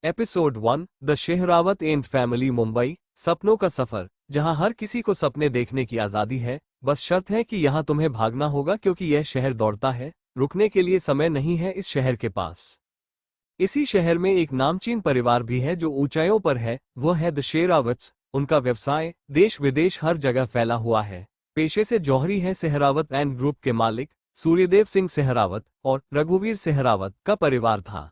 Episode 1 the Sehrawat and family Mumbai. सपनों का सफर, जहां हर किसी को सपने देखने की आजादी है। बस शर्त है कि यहां तुम्हें भागना होगा, क्योंकि यह शहर दौड़ता है। रुकने के लिए समय नहीं है इस शहर के पास। इसी शहर में एक नामचीन परिवार भी है जो ऊंचाइयों पर है। वो है द शेरावत्स। उनका व्यवसाय देश विदेश हर जगह फैला हुआ है। पेशे से जौहरी है। सेहरावत एंड ग्रुप के मालिक सूर्यदेव सिंह सेहरावत और रघुवीर सेहरावत का परिवार था।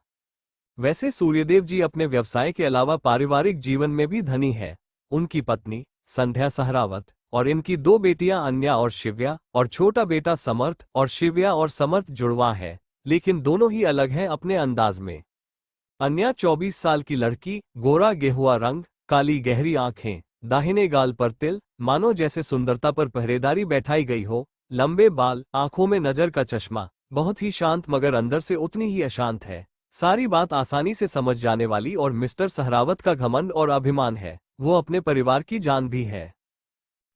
वैसे सूर्यदेव जी अपने व्यवसाय के अलावा पारिवारिक जीवन में भी धनी है। उनकी पत्नी संध्या सहरावत और इनकी दो बेटियां अन्या और शिव्या, और छोटा बेटा समर्थ। और शिव्या और समर्थ जुड़वा है, लेकिन दोनों ही अलग हैं अपने अंदाज में। अन्या 24 साल की लड़की, गोरा गेहुआ रंग, काली गहरी आंखें, दाहिने गाल पर तिल, मानो जैसे सुंदरता पर पहरेदारी बैठाई गई हो। लंबे बाल, आंखों में नजर का चश्मा, बहुत ही शांत मगर अंदर से उतनी ही अशांत है। सारी बात आसानी से समझ जाने वाली, और मिस्टर सहरावत का घमंड और अभिमान है। वो अपने परिवार की जान भी है।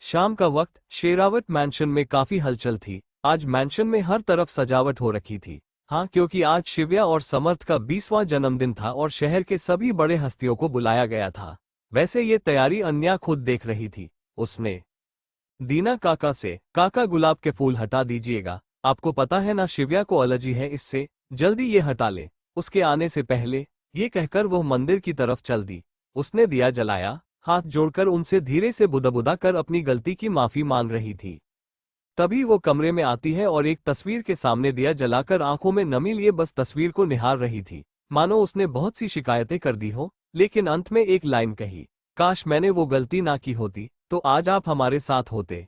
शाम का वक्त शेरावत मैंशन में काफी हलचल थी। आज मैंशन में हर तरफ सजावट हो रखी थी। हाँ, क्योंकि आज शिव्या और समर्थ का 20वां जन्मदिन था और शहर के सभी बड़े हस्तियों को बुलाया गया था। वैसे ये तैयारी अन्या खुद देख रही थी। उसने दीना काका से, काका गुलाब के फूल हटा दीजिएगा, आपको पता है ना शिव्या को एलर्जी है इससे, जल्दी ये हटा ले। उसके आने से पहले ये कहकर वो मंदिर की तरफ चल दी। उसने दिया जलाया, हाथ जोड़कर उनसे धीरे से बुदबुदा कर अपनी गलती की माफी मांग रही थी। तभी वो कमरे में आती है और एक तस्वीर के सामने दिया जलाकर आंखों में नमी लिए बस तस्वीर को निहार रही थी, मानो उसने बहुत सी शिकायतें कर दी हो, लेकिन अंत में एक लाइन कही, काश मैंने वो गलती ना की होती, तो आज आप हमारे साथ होते।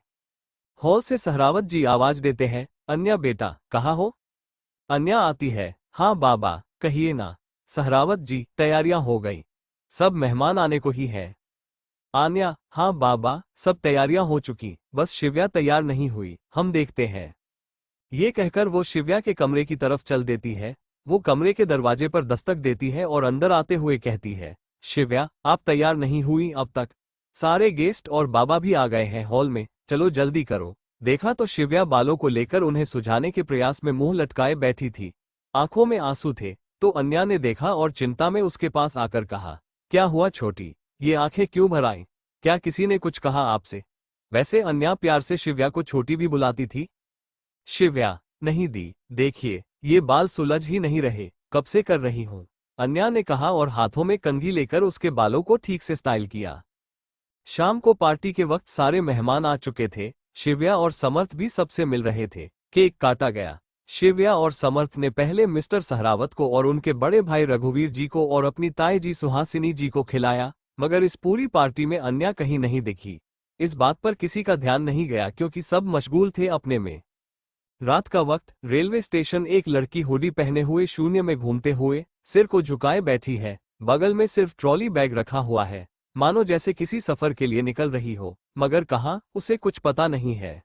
हॉल से सहरावत जी आवाज देते हैं, अन्या बेटा कहाँ हो? अन्या आती है, हाँ बाबा कहिए ना। सहरावत जी, तैयारियां हो गई, सब मेहमान आने को ही है। आन्या, हाँ बाबा सब तैयारियां हो चुकी, बस शिव्या तैयार नहीं हुई, हम देखते हैं। ये कहकर वो शिव्या के कमरे की तरफ चल देती है। वो कमरे के दरवाजे पर दस्तक देती है और अंदर आते हुए कहती है, शिव्या आप तैयार नहीं हुई अब तक? सारे गेस्ट और बाबा भी आ गए हैं हॉल में, चलो जल्दी करो। देखा तो शिव्या बालों को लेकर उन्हें सुझाने के प्रयास में मुंह लटकाए बैठी थी। आंखों में आंसू थे। तो अन्या ने देखा और चिंता में उसके पास आकर कहा, क्या हुआ छोटी, ये आंखें क्यों भर आईं? क्या किसी ने कुछ कहा आपसे? वैसे अन्या प्यार से शिव्या को छोटी भी बुलाती थी। शिव्या, नहीं दी, देखिए ये बाल सुलझ ही नहीं रहे, कब से कर रही हूं, अन्या ने कहा और हाथों में कंघी लेकर उसके बालों को ठीक से स्टाइल किया। शाम को पार्टी के वक्त सारे मेहमान आ चुके थे। शिव्या और समर्थ भी सबसे मिल रहे थे। केक काटा गया। शिव्या और समर्थ ने पहले मिस्टर सहरावत को और उनके बड़े भाई रघुवीर जी को और अपनी ताई जी सुहासिनी जी को खिलाया, मगर इस पूरी पार्टी में अन्या कहीं नहीं दिखी। इस बात पर किसी का ध्यान नहीं गया, क्योंकि सब मशगूल थे अपने में। रात का वक्त रेलवे स्टेशन। एक लड़की हुडी पहने हुए शून्य में घूमते हुए सिर को झुकाए बैठी है। बगल में सिर्फ ट्रॉली बैग रखा हुआ है, मानो जैसे किसी सफर के लिए निकल रही हो, मगर कहाँ उसे कुछ पता नहीं है।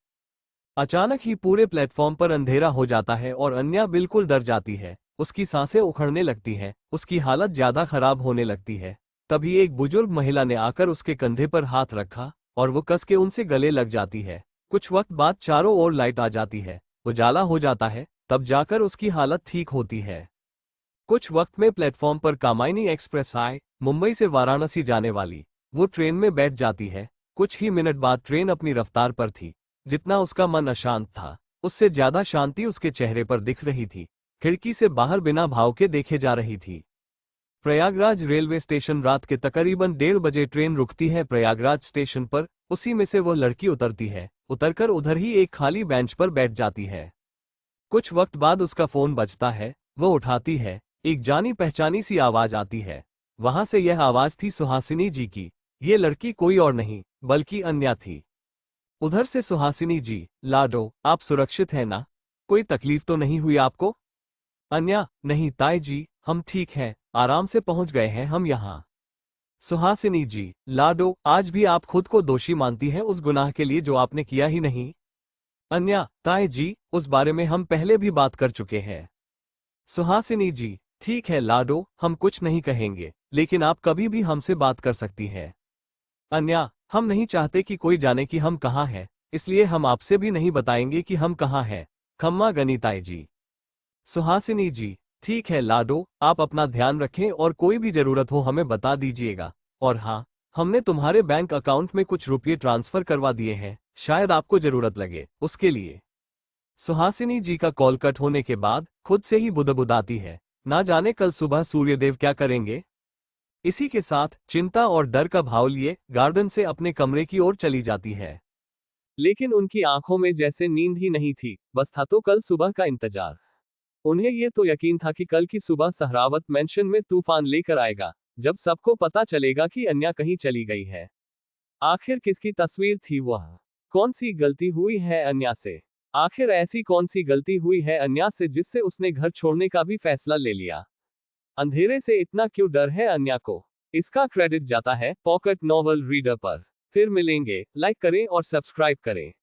अचानक ही पूरे प्लेटफॉर्म पर अंधेरा हो जाता है और अन्या बिल्कुल डर जाती है। उसकी सांसें उखड़ने लगती हैं, उसकी हालत ज्यादा खराब होने लगती है। तभी एक बुजुर्ग महिला ने आकर उसके कंधे पर हाथ रखा और वो कस के उनसे गले लग जाती है। कुछ वक्त बाद चारों ओर लाइट आ जाती है, उजाला हो जाता है, तब जाकर उसकी हालत ठीक होती है। कुछ वक्त में प्लेटफॉर्म पर कामायनी एक्सप्रेस आए, मुंबई से वाराणसी जाने वाली। वो ट्रेन में बैठ जाती है। कुछ ही मिनट बाद ट्रेन अपनी रफ्तार पर थी। जितना उसका मन अशांत था, उससे ज्यादा शांति उसके चेहरे पर दिख रही थी। खिड़की से बाहर बिना भाव के देखे जा रही थी। Prayagraj railway station. रात के तकरीबन 1:30 बजे ट्रेन रुकती है प्रयागराज स्टेशन पर। उसी में से वो लड़की उतरती है। उतरकर उधर ही एक खाली बेंच पर बैठ जाती है। कुछ वक्त बाद उसका फोन बजता है। वो उठाती है। एक जानी पहचानी सी आवाज आती है। वहां से यह आवाज थी सुहासिनी जी की। ये लड़की कोई और नहीं बल्कि अन्या थी। उधर से सुहासिनी जी, लाडो आप सुरक्षित हैं ना? कोई तकलीफ तो नहीं हुई आपको? अन्या, नहीं ताई जी, हम ठीक हैं, आराम से पहुंच गए हैं हम यहाँ। सुहासिनी जी, लाडो आज भी आप खुद को दोषी मानती हैं उस गुनाह के लिए जो आपने किया ही नहीं? अन्या, ताई जी उस बारे में हम पहले भी बात कर चुके हैं। सुहासिनी जी, ठीक है लाडो, हम कुछ नहीं कहेंगे, लेकिन आप कभी भी हमसे बात कर सकती हैं। अन्या, हम नहीं चाहते कि कोई जाने कि हम कहाँ हैं, इसलिए हम आपसे भी नहीं बताएंगे कि हम कहाँ हैं। खम्मा गनी ताई जी। सुहासिनी जी, ठीक है लाडो, आप अपना ध्यान रखें और कोई भी जरूरत हो हमें बता दीजिएगा। और हाँ, हमने तुम्हारे बैंक अकाउंट में कुछ रुपये ट्रांसफर करवा दिए हैं, शायद आपको जरूरत लगे उसके लिए। सुहासिनी जी का कॉल कट होने के बाद खुद से ही बुदबुदाती है, ना जाने कल सुबह सूर्यदेव क्या करेंगे। इसी के साथ चिंता और डर का भाव लिए गार्डन से अपने कमरे की ओर चली जाती है। लेकिन उनकी आंखों में जैसे नींद ही नहीं थी, बस था तो कल सुबह का इंतजार। उन्हें ये तो यकीन था कि कल की सुबह सहरावत मेंशन में तूफान लेकर आएगा, जब सबको पता चलेगा कि अन्या कहीं चली गई है। आखिर किसकी तस्वीर थी वह? कौन सी गलती हुई है अन्या से? आखिर ऐसी कौन सी गलती हुई है अन्या से जिससे उसने घर छोड़ने का भी फैसला ले लिया? अंधेरे से इतना क्यों डर है अन्या को? इसका क्रेडिट जाता है पॉकेट नॉवल रीडर पर। फिर मिलेंगे, लाइक करें और सब्सक्राइब करें।